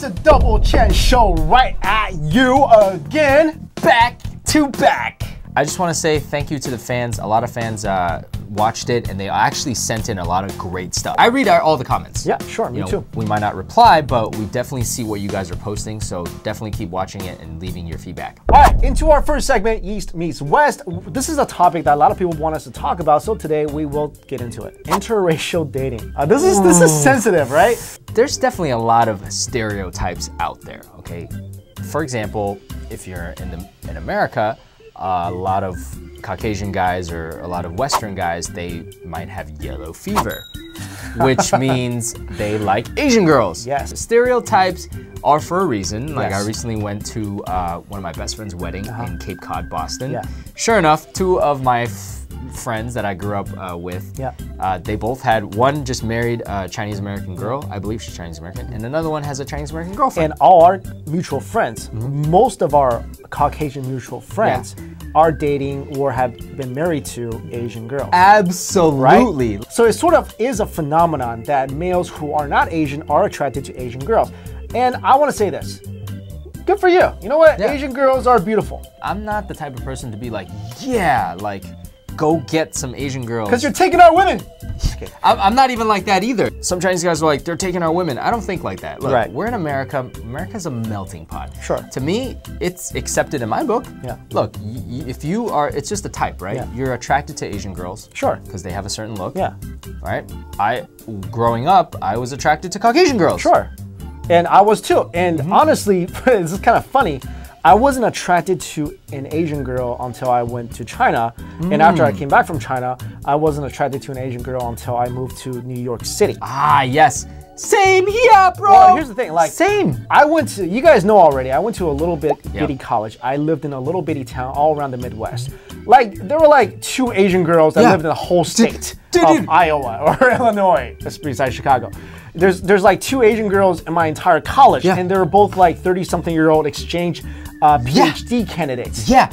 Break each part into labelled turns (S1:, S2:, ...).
S1: the Double Chen Show right at you again, back to back.
S2: I just want to say thank you to the fans. A lot of fans watched it and they actually sent in a lot of great stuff. I read all the comments.
S1: Yeah, sure, me too.
S2: We might not reply, but we definitely see what you guys are posting, so definitely keep watching it and leaving your feedback.
S1: All right, into our first segment, East meets West. This is a topic that a lot of people want us to talk about, so today we will get into it. Interracial dating. This is sensitive, right?
S2: There's definitely a lot of stereotypes out there, okay? For example, if you're in America, a lot of Caucasian guys or a lot of Western guys, they might have yellow fever, which means they like Asian girls.
S1: Yes.
S2: Stereotypes are for a reason. Like,
S1: yes.
S2: I recently went to one of my best friend's wedding in Cape Cod, Boston.
S1: Yeah.
S2: Sure enough, two of my friends that I grew up with, they both had, one just married a Chinese American girl, I believe she's Chinese American, and another one has a Chinese American girlfriend.
S1: And all our mutual friends, most of our Caucasian mutual friends are dating or have been married to Asian girls.
S2: Absolutely.
S1: Right? So it sort of is a phenomenon that males who are not Asian are attracted to Asian girls. And I want to say this. Good for you. You know what?
S2: Yeah.
S1: Asian girls are beautiful.
S2: I'm not the type of person to be like, yeah, like, go get some Asian girls.
S1: Because you're taking our women.
S2: I'm not even like that either. Some Chinese guys are like, they're taking our women. I don't think like that. Look,
S1: right.
S2: We're in America. America's a melting pot.
S1: Sure.
S2: To me, it's accepted in my book.
S1: Yeah.
S2: Look, if you are, it's just a type, right?
S1: Yeah.
S2: You're attracted to Asian girls.
S1: Sure.
S2: Because they have a certain look.
S1: Yeah.
S2: Right? Growing up, I was attracted to Caucasian girls.
S1: Sure. And I was too. And honestly, this is kind of funny. I wasn't attracted to an Asian girl until I went to China. And after I came back from China, I wasn't attracted to an Asian girl until I moved to New York City.
S2: Ah, yes. Same here, bro.
S1: Well, here's the thing, like,
S2: same.
S1: I went to, you guys know already, I went to a little bitty college. I lived in a little bitty town all around the Midwest. Like, there were like 2 Asian girls that lived in the whole state of Iowa or Illinois, besides Chicago. There's like 2 Asian girls in my entire college, and they were both like 30-something-year-old exchange PhD candidates.
S2: Yeah,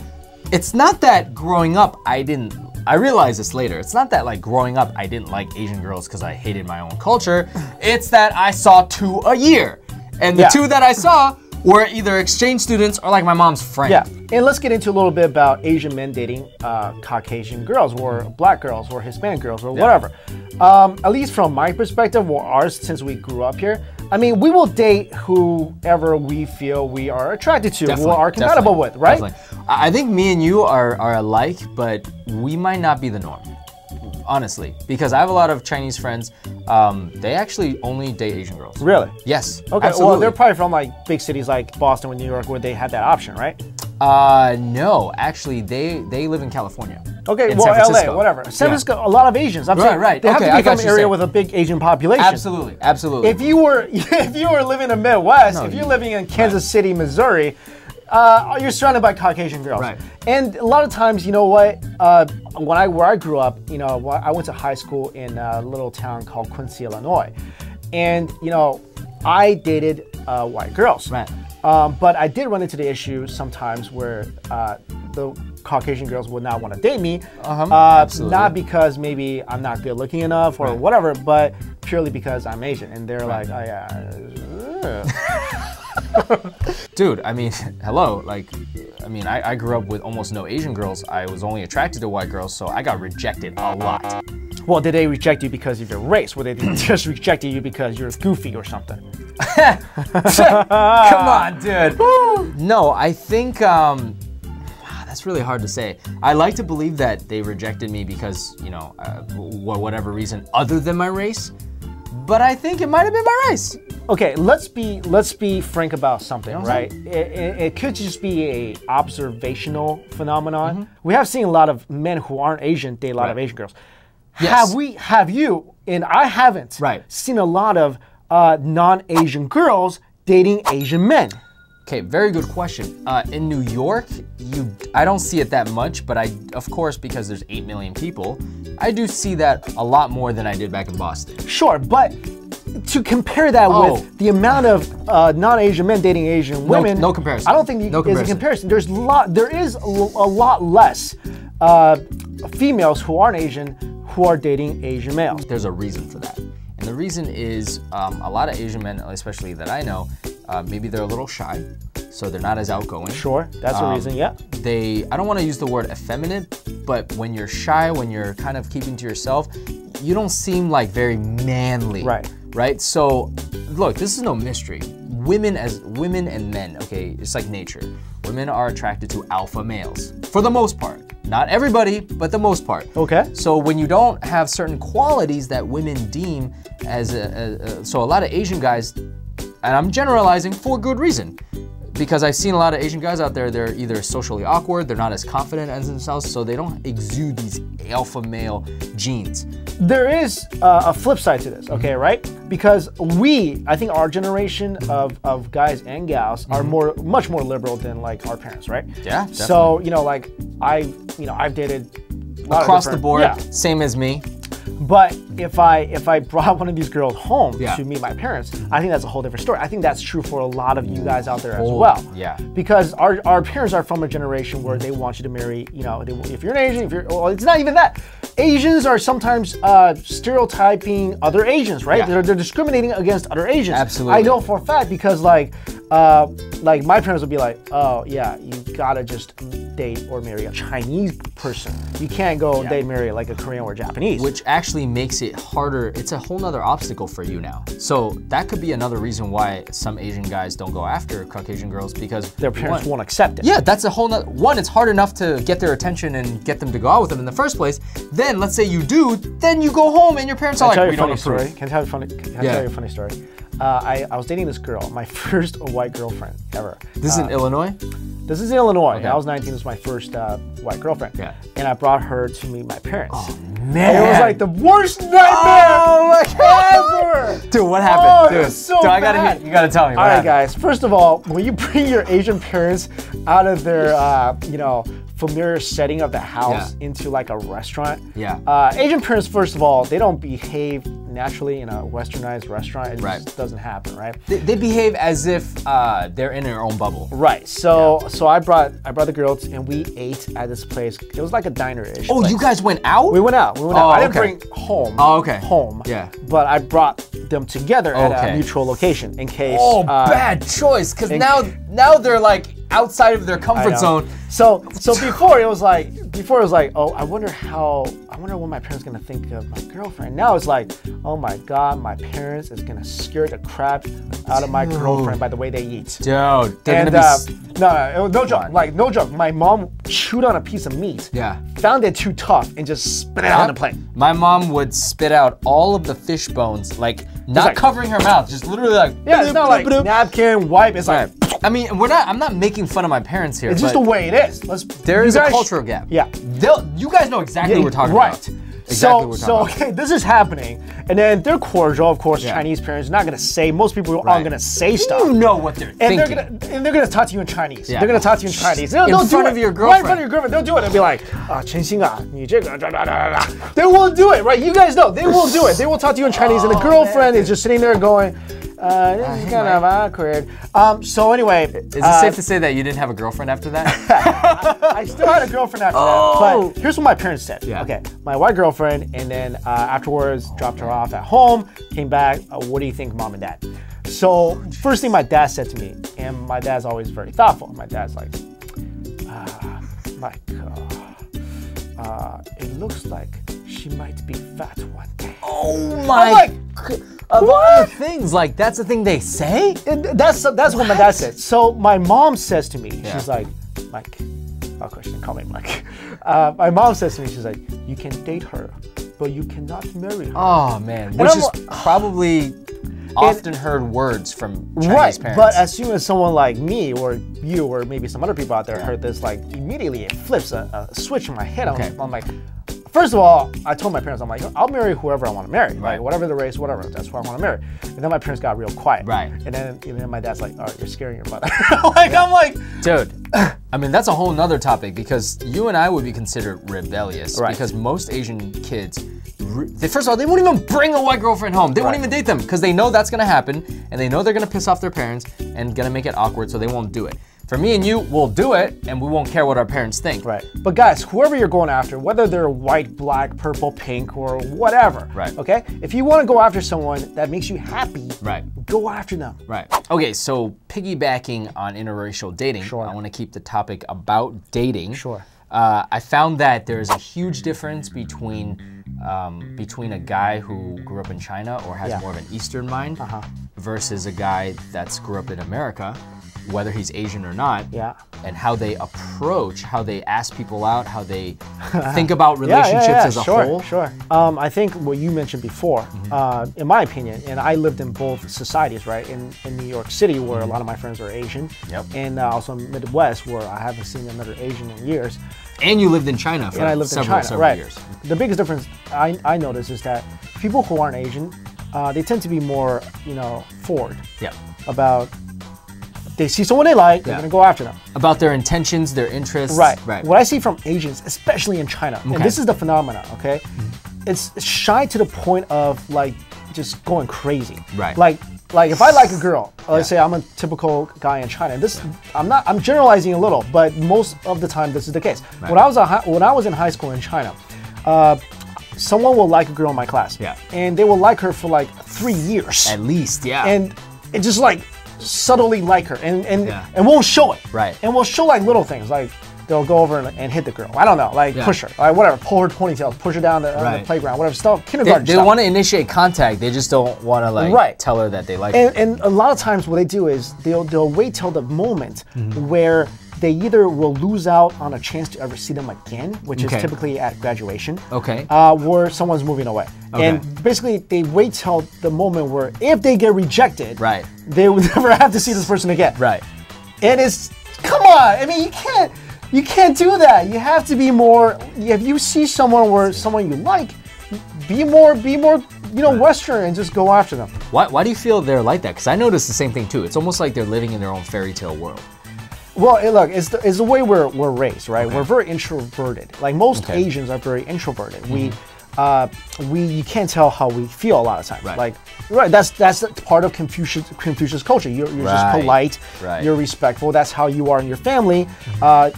S2: it's not that growing up I realized this later. It's not that like growing up I didn't like Asian girls because I hated my own culture. It's that I saw 2 a year. And the 2 that I saw were either exchange students or like my mom's friend.
S1: Yeah, and let's get into a little bit about Asian men dating Caucasian girls or black girls or Hispanic girls or whatever. At least from my perspective or ours, since we grew up here, I mean, we will date whoever we feel we are attracted to, who are compatible with, right?
S2: Definitely. I think me and you are alike, but we might not be the norm, honestly. Because I have a lot of Chinese friends, they actually only date Asian girls.
S1: Really?
S2: Yes,
S1: okay,
S2: absolutely.
S1: Well, they're probably from like big cities like Boston or New York where they had that option, right?
S2: No, actually, they live in California.
S1: Okay, well, LA, whatever. San Francisco, a lot of Asians. I'm saying
S2: right.
S1: They have to become an area with a big Asian population.
S2: Absolutely, absolutely.
S1: If you were living in the Midwest, if you're living in Kansas City, Missouri, you're surrounded by Caucasian girls.
S2: Right.
S1: And a lot of times, you know what? Where I grew up, you know, I went to high school in a little town called Quincy, Illinois, and you know, I dated white girls.
S2: Right.
S1: But I did run into the issue sometimes where the Caucasian girls would not want to date me, not because maybe I'm not good looking enough or whatever, but purely because I'm Asian, and they're like, oh yeah.
S2: Dude, I mean, hello, like, I mean, I grew up with almost no Asian girls. I was only attracted to white girls, so I got rejected a lot.
S1: Well, did they reject you because of your race? Or did they just reject you because you're goofy or something?
S2: Come on, dude. No, I think, that's really hard to say. I like to believe that they rejected me because, you know, whatever reason other than my race, but I think it might have been my race.
S1: Okay, let's be frank about something, right? It could just be a observational phenomenon. We have seen a lot of men who aren't Asian date a lot of Asian girls.
S2: Yes.
S1: Have you, and I haven't, seen a lot of non-Asian girls dating Asian men?
S2: Okay, very good question. In New York, I don't see it that much, but of course, because there's 8 million people, I do see that a lot more than I did back in Boston.
S1: Sure, but to compare that with the amount of non-Asian men dating Asian women,
S2: no comparison.
S1: I don't think there's a comparison. There is a lot less females who aren't Asian who are dating Asian males.
S2: There's a reason for that. And the reason is a lot of Asian men, especially that I know, maybe they're a little shy, so they're not as outgoing.
S1: Sure, that's a reason, yeah.
S2: I don't want to use the word effeminate, but when you're shy, when you're kind of keeping to yourself, you don't seem like very manly. Right? So, look, this is no mystery. Women and men, okay, it's like nature. Women are attracted to alpha males, for the most part. Not everybody, but the most part.
S1: Okay.
S2: So when you don't have certain qualities that women deem as so a lot of Asian guys, and I'm generalizing for good reason, because I've seen a lot of Asian guys out there, they're either socially awkward, they're not as confident as themselves, so they don't exude these alpha male genes.
S1: There is a flip side to this, okay, right? Because I think our generation of guys and gals are much more liberal than like our parents, right?
S2: Yeah, definitely.
S1: So, like I've dated a lot
S2: across the board,
S1: yeah.
S2: Same as me.
S1: But if I brought one of these girls home to meet my parents, I think that's a whole different story. I think that's true for a lot of you guys out there as well.
S2: Yeah.
S1: Because our parents are from a generation where they want you to marry, if you're an Asian, well, it's not even that. Asians are sometimes stereotyping other Asians, right?
S2: Yeah.
S1: They're discriminating against other Asians.
S2: Absolutely.
S1: I know for a fact because like my parents would be like, oh yeah, you gotta just date or marry a Chinese person. You can't go date marry like a Korean or Japanese.
S2: Which actually makes it harder. It's a whole nother obstacle for you now. So that could be another reason why some Asian guys don't go after Caucasian girls, because
S1: their parents won't accept it.
S2: Yeah, that's a whole nother, one, it's hard enough to get their attention and get them to go out with them in the first place. Then let's say you do, then you go home and your parents are like, we don't approve.
S1: Can I tell you a funny story? I was dating this girl, my first white girlfriend ever.
S2: This is in Illinois?
S1: This is in Illinois.
S2: Okay.
S1: I was 19, this was my first white girlfriend.
S2: Yeah.
S1: And I brought her to meet my parents.
S2: Oh, man.
S1: And it was like the worst nightmare ever.
S2: Dude, what happened?
S1: Oh,
S2: Dude,
S1: it was so bad.
S2: You gotta tell me.
S1: All right, guys. First of all, when you bring your Asian parents out of their, familiar setting of the house into like a restaurant.
S2: Yeah.
S1: Asian parents, first of all, they don't behave naturally in a westernized restaurant. It just doesn't happen, right?
S2: They behave as if they're in their own bubble.
S1: Right. So I brought the girls and we ate at this place. It was like a diner-ish.
S2: Oh,
S1: place.
S2: you guys went out?
S1: We went out. I didn't bring home.
S2: Oh, okay.
S1: Home.
S2: Yeah.
S1: But I brought them together at a neutral location in case.
S2: Oh, bad choice. Because now they're like outside of their comfort zone.
S1: So before it was like, oh, I wonder what my parents gonna think of my girlfriend. Now it's like, oh my God, my parents is gonna scare the crap out of my girlfriend by the way they eat.
S2: Dude,
S1: and no joke, like no joke. My mom chewed on a piece of meat.
S2: Yeah.
S1: Found it too tough and just spit it out on the plate.
S2: My mom would spit out all of the fish bones, like not covering her mouth, just literally like.
S1: Yeah, it's not like napkin, wipe. It's like.
S2: I mean, I'm not making fun of my parents here.
S1: It's just the way it is.
S2: There is a cultural gap.
S1: Yeah.
S2: You guys know exactly what we're talking about.
S1: So okay, this is happening, and then they're cordial, of course. Chinese parents are not gonna say. Most people aren't gonna say stuff.
S2: You know what they're thinking.
S1: And they're gonna talk to you in Chinese.
S2: Yeah.
S1: They're gonna talk to you in Chinese.
S2: In front of your girlfriend.
S1: Right in front of your girlfriend. They'll do it. They'll be like, Chen Xing你这个 They will do it, right? You guys know they will do it. They will talk to you in Chinese, and the girlfriend is just sitting there going. This is kind of awkward. So anyway,
S2: is it safe to say that you didn't have a girlfriend after that?
S1: I still had a girlfriend after that. But here's what my parents said.
S2: Yeah.
S1: Okay, my white girlfriend, and then afterwards dropped her off at home. Came back. What do you think, mom and dad? So first thing my dad said to me, and my dad's always very thoughtful. My dad's like, Mike, it looks like she might be fat one day.
S2: Oh my! Of all things, like that's the thing they say?
S1: That's what my dad said. So my mom says to me, she's like, Mike, of course she didn't call me Mike. My mom says to me, she's like, you can date her, but you cannot marry her.
S2: Oh man, which is probably often heard words from Chinese parents.
S1: But as soon as someone like me or you or maybe some other people out there heard this, like immediately it flips a switch in my head. I'm like, first of all, I told my parents, I'm like, I'll marry whoever I want to marry. Like, whatever the race, whatever, that's who I want to marry. And then my parents got real quiet.
S2: Right.
S1: And then my dad's like, all right, you're scaring your mother. I'm like.
S2: Dude, I mean, that's a whole nother topic because you and I would be considered rebellious because most Asian kids, first of all, they won't even bring a white girlfriend home. They won't even date them because they know that's going to happen and they know they're going to piss off their parents and going to make it awkward, so they won't do it. For me and you, we'll do it, and we won't care what our parents think.
S1: Right. But guys, whoever you're going after, whether they're white, black, purple, pink, or whatever,
S2: right?
S1: Okay. If you want to go after someone that makes you happy,
S2: right,
S1: go after them.
S2: Right. Okay. So piggybacking on interracial dating,
S1: sure.
S2: I want to keep the topic about dating.
S1: Sure.
S2: I found that there's a huge difference between a guy who grew up in China or has more of an Eastern mind versus a guy that's grew up in America, whether he's Asian or not, and how they approach, how they ask people out, how they think about relationships as a whole.
S1: Sure. I think what you mentioned before, in my opinion, and I lived in both societies, right? In New York City, where a lot of my friends are Asian, and also in Midwest, where I haven't seen another Asian in years.
S2: And you lived in China for several years.
S1: The biggest difference I noticed is that people who aren't Asian, they tend to be more, forward about. They see someone they like, they're gonna go after them.
S2: About their intentions, their interests.
S1: Right. What I see from Asians, especially in China, and this is the phenomenon, okay? It's shy to the point of like just going crazy.
S2: Right.
S1: Like if I like a girl, let's say I'm a typical guy in China. This I'm generalizing a little, but most of the time this is the case. When I was in high school in China, someone will like a girl in my class. And they will like her for like 3 years.
S2: At least,
S1: And it just like subtly like her and won't show it.
S2: Right.
S1: And we'll show like little things like they'll go over and hit the girl. I don't know, like push her, like whatever, pull her ponytails, push her down the playground, whatever stuff, kindergarten
S2: they
S1: stuff.
S2: want to initiate contact, they just don't want to like tell her that they like her.
S1: And a lot of times what they do is they'll wait till the moment where they either will lose out on a chance to ever see them again, which is typically at graduation, or someone's moving away. And basically they wait till the moment where if they get rejected, they will never have to see this person again. And it's, come on, I mean, you can't do that. You have to be more, if you see someone you like, be more, Western and just go after them.
S2: Why do you feel they're like that? Because I noticed the same thing too. It's almost like they're living in their own fairy tale world.
S1: Well, look, it's the way we're raised, right? We're very introverted. Like most Asians are very introverted. You can't tell how we feel a lot of times. That's part of Confucius culture. You're just polite. You're respectful. That's how you are in your family.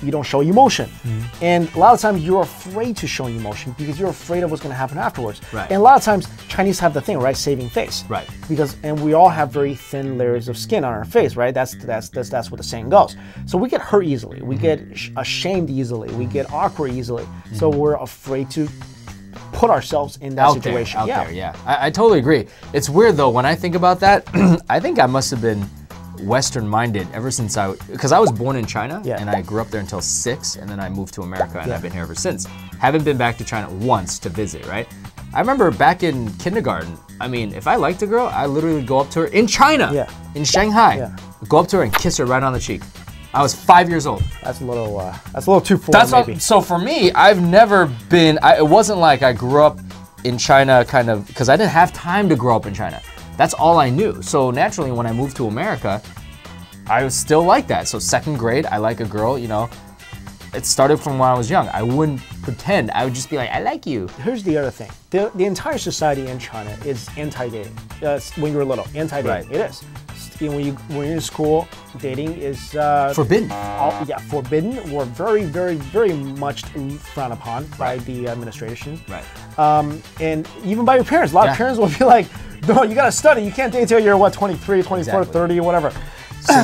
S1: You don't show emotion, and a lot of times you're afraid to show emotion because you're afraid of what's going to happen afterwards. And a lot of times Chinese have the thing, right? Saving face. And we all have very thin layers of skin on our face, right? That's what the saying goes. So we get hurt easily. We get ashamed easily. We get awkward easily. So we're afraid to put ourselves in that situation.
S2: I totally agree. It's weird though, when I think about that, I think I must have been Western minded ever since because I was born in China and I grew up there until 6 and then I moved to America and I've been here ever since. Haven't been back to China once to visit, right? I remember back in kindergarten, I mean, if I liked a girl, I literally go up to her in China, in Shanghai, go up to her and kiss her right on the cheek. I was 5 years old.
S1: That's a little too foreign, maybe.
S2: So for me, I've never been, it wasn't like I grew up in China kind of, because I didn't have time to grow up in China. That's all I knew. So naturally, when I moved to America, I was still like that. So 2nd grade, I like a girl, it started from when I was young. I wouldn't pretend. I would just be like, I like you.
S1: Here's the other thing. The entire society in China is anti-dating. When you were little, anti-dating. It is. When you're in school, dating is
S2: forbidden.
S1: Forbidden or very, very, very much frowned upon by the administration. And even by your parents. A lot of parents will be like, no, you gotta study. You can't date till you're 23, 24, 30, or whatever.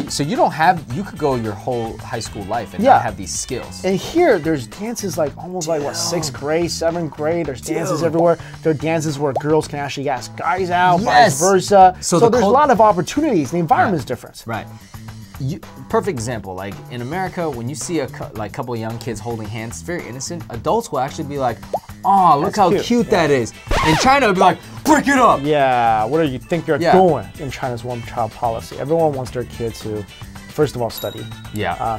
S2: So you could go your whole high school life and not have these skills.
S1: And here, there's dances like almost like 6th grade, 7th grade. There's dances everywhere. There are dances where girls can actually ask guys out, vice versa. So there's a lot of opportunities. The environment is different.
S2: Perfect example, like in America, when you see a couple of young kids holding hands, it's very innocent. Adults will actually be like, oh, look how cute that is. In China, it'll be like, break it up.
S1: What do you think you're doing in China's one-child policy? Everyone wants their kids to, first of all, study.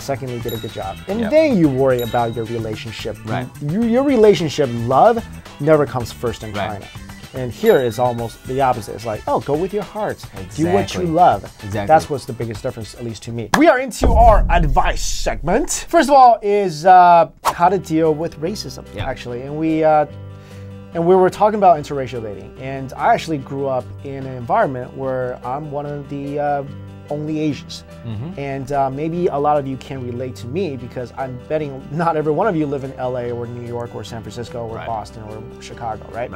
S1: Secondly, get a good job. And then you worry about your relationship. Your relationship, love, never comes first in China. And here is almost the opposite. It's like, oh, go with your heart. Do what you love. That's what's the biggest difference, at least to me. We are into our advice segment. First of all is how to deal with racism, actually. And we were talking about interracial dating. And I actually grew up in an environment where I'm one of the only Asians. And maybe a lot of you can relate to me because I'm betting not every one of you live in LA or New York or San Francisco or Boston or Chicago, right?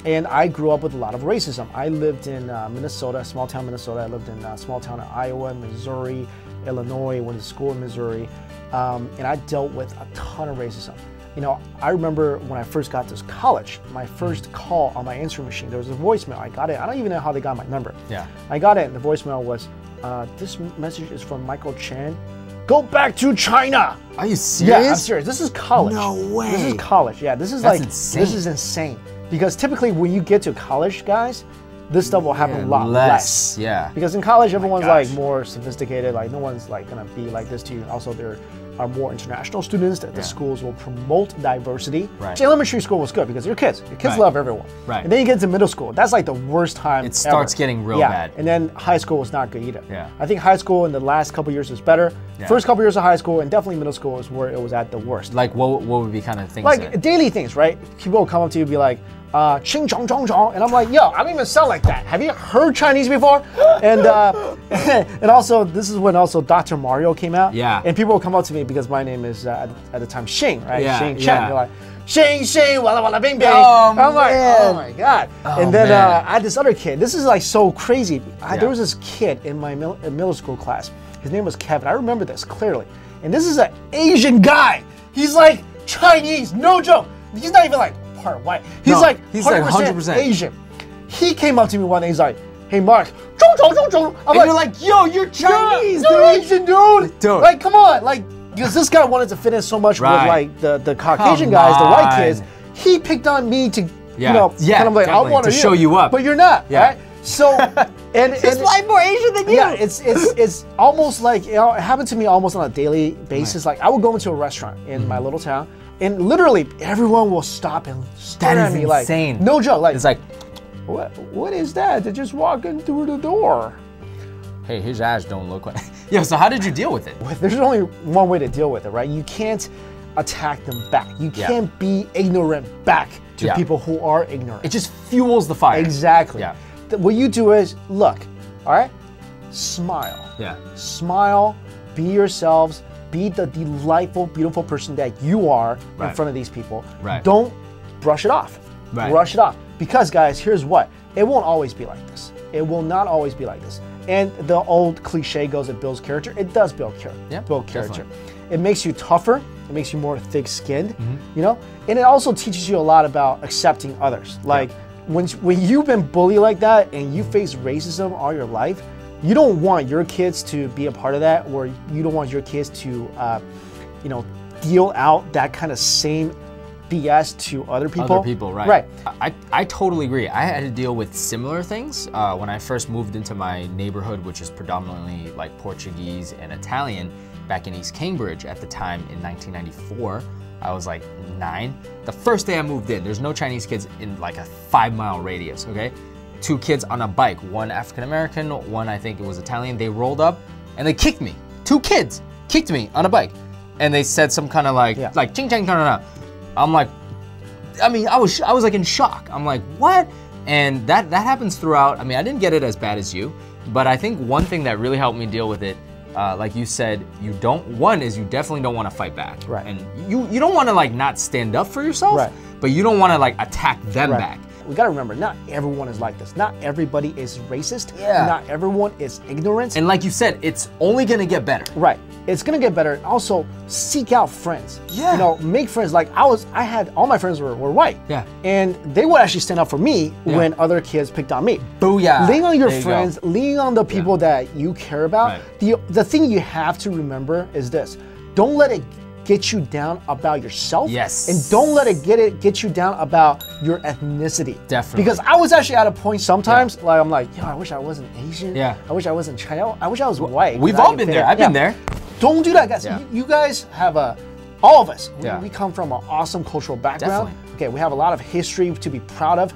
S1: And I grew up with a lot of racism. I lived in Minnesota, small town Minnesota. I lived in small town in Iowa, Missouri, Illinois, went to school in Missouri. And I dealt with a ton of racism. You know, I remember when I first got to college, my first call on my answering machine, there was a voicemail. I got it. I don't even know how they got my number. I got it, and the voicemail was, this message is from Michael Chen. Go back to China.
S2: Are you serious?
S1: Yeah, I'm serious. This is college.
S2: No way.
S1: This is college. Yeah, this is
S2: That's
S1: like
S2: insane.
S1: This is insane. Because typically when you get to college, guys, this stuff will happen a lot less.
S2: Yeah.
S1: Because in college, everyone's like more sophisticated. Like no one's like gonna be like this to you. And also, there are more international students. That the schools will promote diversity. See, elementary school was good because you're kids. Your kids love everyone. And then you get to middle school. That's like the worst time.
S2: It starts getting real bad.
S1: And then high school was not good either. I think high school in the last couple years was better. First couple years of high school and definitely middle school is where it was at the worst.
S2: Like what would be kind of things?
S1: Like daily things, right? People will come up to you and be like, ching chong chong chong, and I'm like, yo, I don't even sound like that. Have you heard Chinese before? And and also, this is when also Dr. Mario came out. And people will come up to me because my name is at the time Xing, right? Xing Chen. They're like, Xing, walla walla bing bing. I'm like, oh my god. And then I had this other kid. This is like so crazy. There was this kid in my middle school class. His name was Kevin. I remember this clearly. And this is an Asian guy. He's like Chinese, no joke. He's not even like part white. He's like 100% Asian. He came up to me one day. He's like, "Hey, Mark." I'm
S2: like, you're like, "Yo, you're Chinese,
S1: you're Asian, dude." Like, come on, like, because this guy wanted to fit in so much with like the Caucasian guys, the white kids. He picked on me to, you know, kind of like, I want to
S2: show you up,
S1: but you're not, right? So, and
S2: he's like more Asian than you.
S1: Yeah, it's almost like, you know, it happened to me almost on a daily basis. Like, I would go into a restaurant in my little town. And literally, everyone will stop and stare at me like, no joke. Like,
S2: it's like,
S1: what is that? They're just walking through the door.
S2: Hey, his eyes don't look like. Yeah. So how did you deal with it?
S1: There's only one way to deal with it, right? You can't attack them back. You can't be ignorant back to people who are ignorant.
S2: It just fuels the fire.
S1: Exactly. What you do is look, all right, smile. Smile. Be yourselves. Be the delightful, beautiful person that you are in front of these people. Don't brush it off. Brush it off. Because, guys, here's what. It won't always be like this. It will not always be like this. And the old cliche goes, it builds character. It does build character. Build character. It makes you tougher. It makes you more thick-skinned, you know? And it also teaches you a lot about accepting others. Like, when you've been bullied like that and you face racism all your life, you don't want your kids to be a part of that, or you don't want your kids to, you know, deal out that kind of same BS to other people.
S2: Other people, right. I totally agree. I had to deal with similar things when I first moved into my neighborhood, which is predominantly like Portuguese and Italian, back in East Cambridge at the time in 1994. I was like 9. The first day I moved in, there's no Chinese kids in like a 5-mile radius, okay? 2 kids on a bike, one African-American, one I think it was Italian. They rolled up and they kicked me. 2 kids kicked me on a bike. And they said some kind of like ching chang chang. I'm like, I mean, I was like in shock. I'm like, what? And that happens throughout. I mean, I didn't get it as bad as you, but I think one thing that really helped me deal with it, like you said, you definitely don't want to fight back. And you don't want to like not stand up for yourself, but you don't want to like attack them back.
S1: We gotta remember, not everyone is like this. Not everybody is racist. Not everyone is ignorant.
S2: And like you said, it's only gonna get better.
S1: It's gonna get better. Also, seek out friends. You know, make friends. Like I had all my friends were white. And they would actually stand up for me when other kids picked on me.
S2: Booyah.
S1: Lean on your friends. Lean on the people that you care about. The thing you have to remember is this: don't let it get you down about yourself. And don't let it get you down about your ethnicity. Because I was actually at a point sometimes, like I'm like, yo, I wish I wasn't Asian. I wish I wasn't Chinese. I wish I was white.
S2: We've all been there. I've been there.
S1: Don't do that, guys. You guys have all of us, we come from an awesome cultural background. Okay, we have a lot of history to be proud of.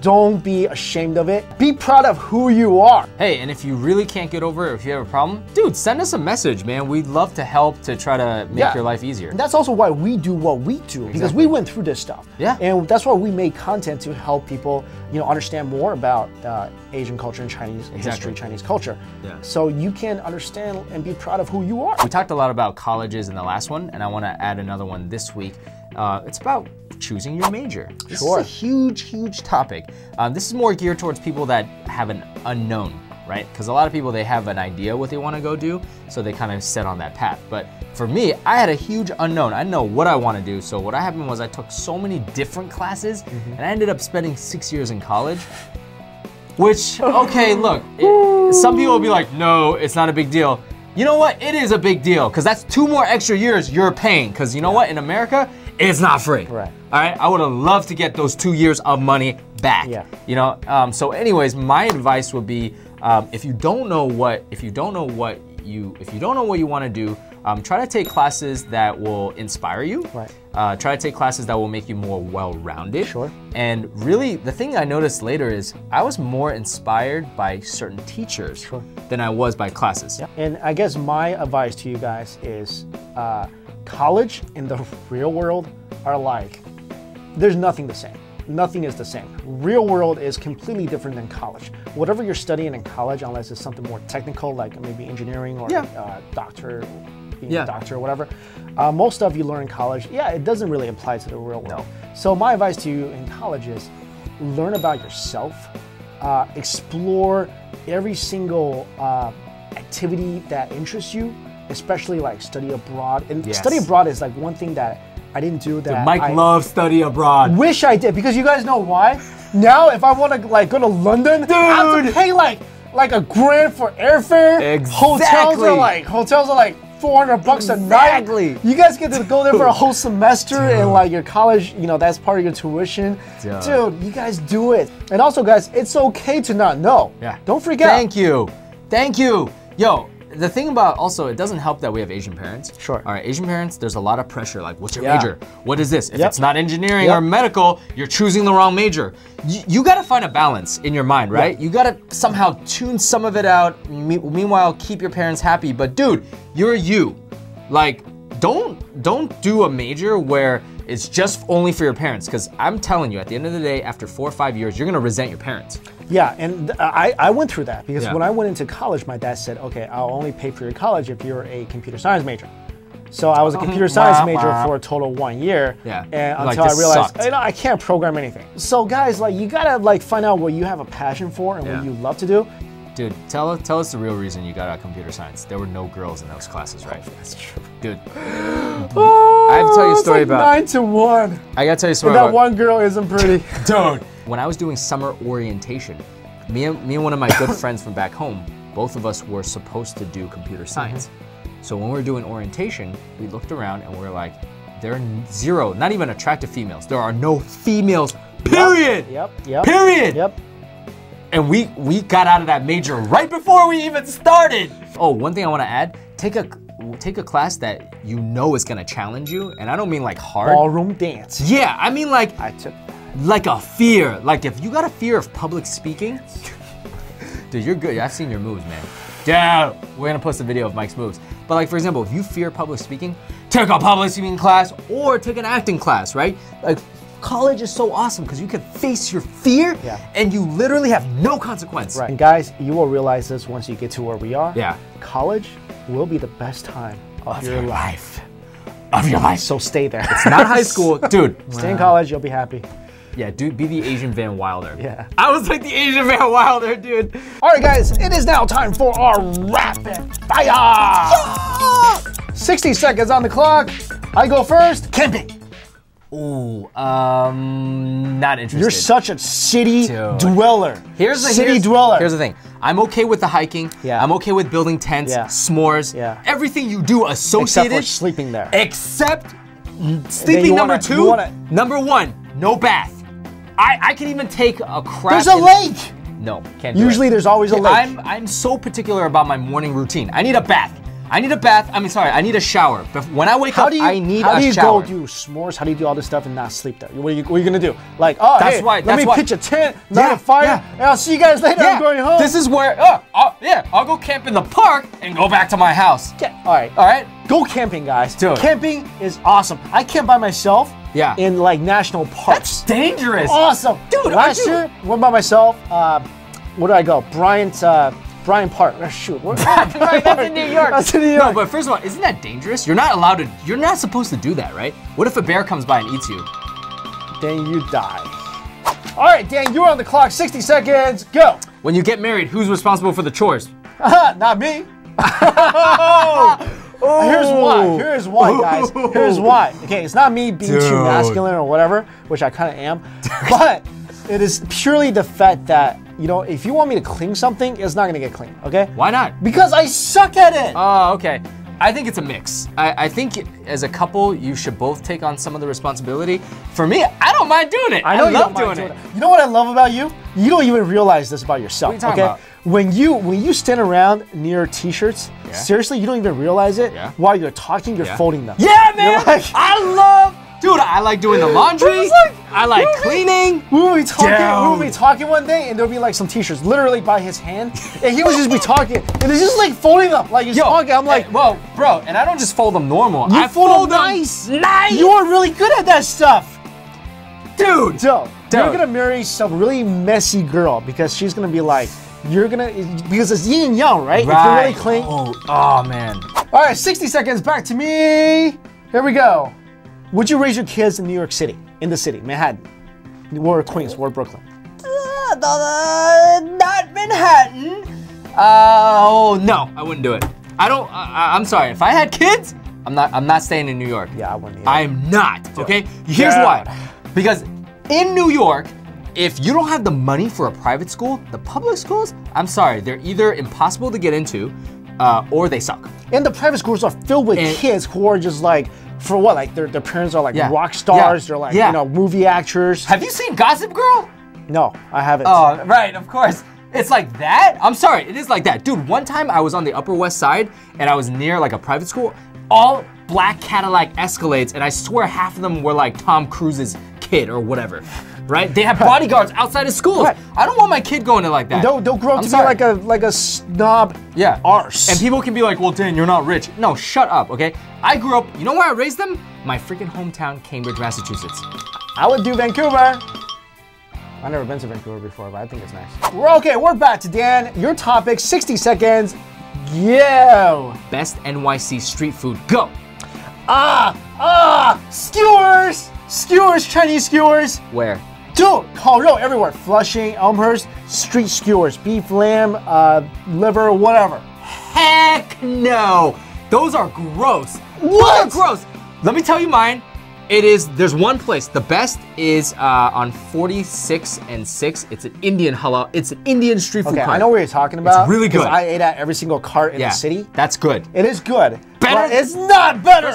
S1: Don't be ashamed of it. Be proud of who you are.
S2: Hey, and if you really can't get over it, if you have a problem, dude, send us a message, man. We'd love to help to try to make your life easier.
S1: And that's also why we do what we do, because we went through this stuff.
S2: Yeah.
S1: And that's why we make content to help people, you know, understand more about Asian culture and Chinese history, Chinese culture.
S2: Yeah.
S1: So you can understand and be proud of who you are.
S2: We talked a lot about colleges in the last one, and I want to add another one this week. It's about choosing your major. This is a huge, huge topic. This is more geared towards people that have an unknown, right? Because a lot of people, they have an idea what they want to go do, so they kind of set on that path. But for me, I had a huge unknown. I didn't know what I want to do. So what happened was I took so many different classes, and I ended up spending 6 years in college. Which, okay, look, some people will be like, no, it's not a big deal. You know what? It is a big deal, because that's 2 more extra years you're paying. Because you know what? In America, it's not free.
S1: Right.
S2: All right. I would have loved to get those 2 years of money back.
S1: Yeah.
S2: You know. So, anyways, my advice would be, if you don't know what you want to do, try to take classes that will inspire you.
S1: Right.
S2: Try to take classes that will make you more well-rounded.
S1: Sure.
S2: And really, the thing I noticed later is I was more inspired by certain teachers than I was by classes.
S1: Yeah. And I guess my advice to you guys is college and the real world are like, there's nothing the same. Nothing is the same. Real world is completely different than college. Whatever you're studying in college, unless it's something more technical, like maybe engineering or doctor, being a doctor or whatever, most stuff you learn in college, it doesn't really apply to the real world. So my advice to you in college is learn about yourself, explore every single activity that interests you, especially like study abroad. And study abroad is like one thing that I didn't do that.
S2: Mike loves study abroad.
S1: Wish I did, because you guys know why? Now if I want to like go to London, I have to pay like $1 grand for airfare.
S2: Exactly.
S1: Hotels are like $400 a night. You guys get to go there for a whole semester, and like your college, you know, that's part of your tuition. Dude, you guys do it. And also, guys, it's okay to not know. Don't freak out.
S2: Thank you. Thank you. Yo, the thing about also, it doesn't help that we have Asian parents.
S1: Sure.
S2: All right, Asian parents, there's a lot of pressure. Like, what's your major? What is this? If it's not engineering or medical, you're choosing the wrong major. You got to find a balance in your mind, right? You got to somehow tune some of it out. Meanwhile, keep your parents happy. But dude, you're you. Like, don't do a major where it's just only for your parents. Because I'm telling you, at the end of the day, after 4 or 5 years, you're going to resent your parents.
S1: Yeah, and I went through that, because when I went into college, my dad said, okay, I'll only pay for your college if you're a computer science major. So I was a computer science major for a total 1 year, and until I realized, you know, I can't program anything. So guys, like, you gotta like find out what you have a passion for and what you love to do.
S2: Dude, tell us the real reason you got out of computer science. There were no girls in those classes, right?
S1: That's true.
S2: Dude, I have to tell you a story about
S1: 9 to 1.
S2: I gotta tell you a story
S1: about
S2: that
S1: one girl isn't pretty.
S2: Dude. When I was doing summer orientation, me and one of my good friends from back home, both of us were supposed to do computer science. So when we were doing orientation, we looked around and we were like, there are zero, not even attractive females. There are no females, period. Period. And we got out of that major right before we even started. Oh, one thing I want to add, take a class that you know is gonna challenge you, and I don't mean like hard.
S1: Ballroom dance.
S2: Yeah, I mean like,
S1: I took that.
S2: Like a fear. Like if you got a fear of public speaking, dude, you're good. I've seen your moves, man. Yeah, we're gonna post a video of Mike's moves. But like, for example, if you fear public speaking, take a public speaking class or take an acting class, right? Like, college is so awesome because you can face your fear and you literally have no consequence.
S1: Right. And guys, you will realize this once you get to where we are.
S2: Yeah.
S1: College will be the best time of your life.
S2: Of your life.
S1: So stay there.
S2: It's not high school. Dude.
S1: Stay in college, you'll be happy.
S2: Yeah, dude, be the Asian Van Wilder.
S1: Yeah.
S2: I was like the Asian Van Wilder, dude.
S1: All right, guys, it is now time for our rapid fire. Yeah! 60 seconds on the clock. I go first. Camping.
S2: Ooh, not interested.
S1: You're such a city dweller. Here's the
S2: thing. I'm okay with the hiking. Yeah. I'm okay with building tents, s'mores. Yeah. Everything you do associated.
S1: Except for sleeping there.
S2: Except sleeping number one, no bath. I can even take a crap.
S1: There's a lake.
S2: No, can't do it.
S1: Usually there's always a lake.
S2: I'm so particular about my morning routine. I need a bath. I need a bath. I mean, sorry, I need a shower. But when I wake up, I need a shower.
S1: How do you go do s'mores? How do you do all this stuff and not sleep there? What are you gonna do? Like, oh, let me pitch a tent, light a fire, and I'll see you guys later. I'm going home.
S2: This is where, I'll go camp in the park and go back to my house.
S1: All right. Go camping, guys. Do it. Camping is awesome. I camp by myself.
S2: Yeah.
S1: In like national parks.
S2: That's dangerous.
S1: Awesome, dude. Last year, went by myself. Where did I go? Bryant Park. Shoot.
S2: Right, that's in New York.
S1: That's in New York.
S2: No, but first of all, isn't that dangerous? You're not allowed to. You're not supposed to do that, right? What if a bear comes by and eats you?
S1: Then you die. All right, Dan, you're on the clock. 60 seconds. Go.
S2: When you get married, who's responsible for the chores?
S1: Not me. Here's why, guys. Here's why. Okay, it's not me being too masculine or whatever, which I kind of am, but it is purely the fact that, you know, if you want me to clean something, it's not gonna get clean, okay?
S2: Why not?
S1: Because I suck at it.
S2: Oh, okay. I think it's a mix. I think as a couple, you should both take on some of the responsibility. For me, I don't mind doing it. I love doing it.
S1: You know what I love about you? You don't even realize this about yourself.
S2: What are you talking about?
S1: When you stand around near t-shirts, seriously, you don't even realize it. While you're talking, you're folding them.
S2: Yeah, man. Dude, I like doing the laundry. I like cleaning.
S1: We would be talking one day, and there'll be like some t-shirts literally by his hand, and he would just be talking, and he's just like folding them, like he's talking. I'm like,
S2: well, bro, and I don't just fold them normal.
S1: I fold them nice. You are really good at that stuff, dude. You're gonna marry some really messy girl because she's gonna be like, because it's yin and yang, right? If you're really clean.
S2: Oh man.
S1: All right, 60 seconds. Back to me. Here we go. Would you raise your kids in New York City, in the city, Manhattan, or Queens, or Brooklyn?
S2: Not Manhattan. No, I wouldn't do it. I'm sorry. If I had kids, I'm not staying in New York.
S1: Yeah, I wouldn't either.
S2: I am not. Okay. Here's why. Because in New York, if you don't have the money for a private school, the public schools, I'm sorry, they're either impossible to get into, or they suck.
S1: And the private schools are filled with kids who are just like, for what? Like their parents are like rock stars. They're like you know, movie actors.
S2: Have you seen Gossip Girl?
S1: No, I haven't.
S2: Oh, right, of course. It's like that? I'm sorry, it is like that. Dude, one time I was on the Upper West Side and I was near like a private school, all black Cadillac Escalades, and I swear half of them were like Tom Cruise's kid or whatever. Right? They have bodyguards outside of schools. Right. I don't want my kid going to like that.
S1: Don't grow up to be like a snob arse.
S2: And people can be like, well, Dan, you're not rich. No, shut up, okay? I grew up, you know where I raised them? My freaking hometown, Cambridge, Massachusetts.
S1: I would do Vancouver. I've never been to Vancouver before, but I think it's nice. We're back to Dan. Your topic, 60 seconds. Yo.
S2: Best NYC street food, go.
S1: Skewers. Skewers, Chinese skewers.
S2: Where?
S1: Dude, 烤肉 everywhere. Flushing, Elmhurst, street skewers, beef, lamb, liver, whatever.
S2: Heck no. Those are gross.
S1: What?
S2: Those are gross. Let me tell you mine. There's one place. The best is on 46 and 6. It's an Indian halal. It's an Indian street food cart.
S1: I know what you're talking about.
S2: It's really good.
S1: I ate at every single cart in the city.
S2: That's good.
S1: It is good.
S2: Better?
S1: But it's not better.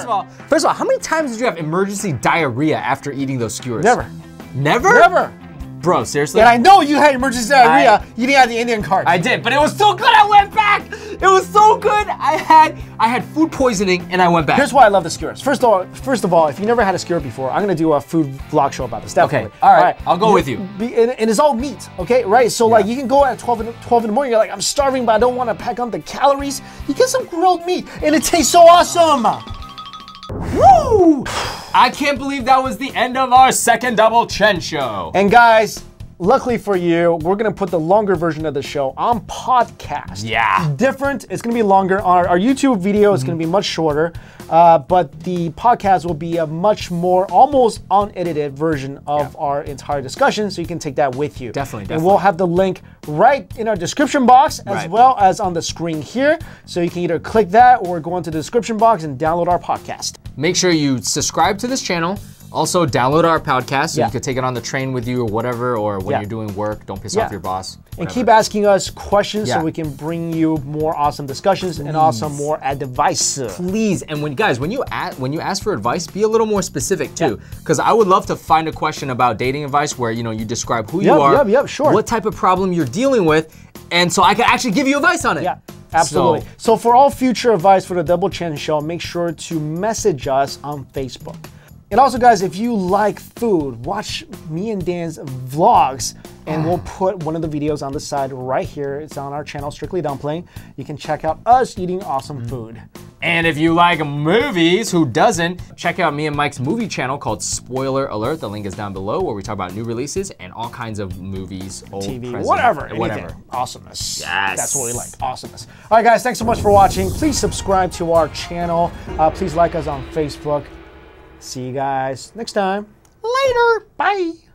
S2: First of all, how many times did you have emergency diarrhea after eating those skewers?
S1: Never.
S2: Never?
S1: Never.
S2: Bro, seriously?
S1: And I know you had emergency diarrhea eating at the Indian cart.
S2: I did, but it was so good I went back. It was so good. I had food poisoning and I went back.
S1: Here's why I love the skewers. First of all, if you never had a skewer before, I'm gonna do a food vlog show about this. Definitely.
S2: Okay. All right. I'll go with you.
S1: And it's all meat. Okay. Right. So like you can go at 12 in the morning. You're like, I'm starving, but I don't want to pack on the calories. You get some grilled meat, and it tastes so awesome.
S2: Woo! I can't believe that was the end of our second Double Chen show.
S1: And guys, luckily for you, we're gonna put the longer version of the show on podcast.
S2: Yeah.
S1: Different, it's gonna be longer. Our YouTube video is gonna be much shorter, but the podcast will be a much more, almost unedited version of our entire discussion, so you can take that with you.
S2: Definitely.
S1: And we'll have the link right in our description box, as well as on the screen here, so you can either click that or go into the description box and download our podcast.
S2: Make sure you subscribe to this channel. Also, download our podcast so you can take it on the train with you or whatever, or when you're doing work, don't piss off your boss. Whatever.
S1: And keep asking us questions so we can bring you more awesome discussions and also more advice.
S2: Please, and when you ask for advice, be a little more specific too, because I would love to find a question about dating advice where you describe who you are, what type of problem you're dealing with, and so I can actually give you advice on it.
S1: Yeah. Absolutely. So for all future advice for the Double Chen Show, make sure to message us on Facebook. And also, guys, if you like food, watch me and Dan's vlogs, and we'll put one of the videos on the side right here. It's on our channel, Strictly Dumpling. You can check out us eating awesome food.
S2: And if you like movies, who doesn't? Check out me and Mike's movie channel called Spoiler Alert. The link is down below, where we talk about new releases and all kinds of movies, old,
S1: TV,
S2: present,
S1: whatever. Awesomeness.
S2: Yes.
S1: That's what we like, awesomeness. All right, guys, thanks so much for watching. Please subscribe to our channel. Please like us on Facebook. See you guys next time. Later. Bye.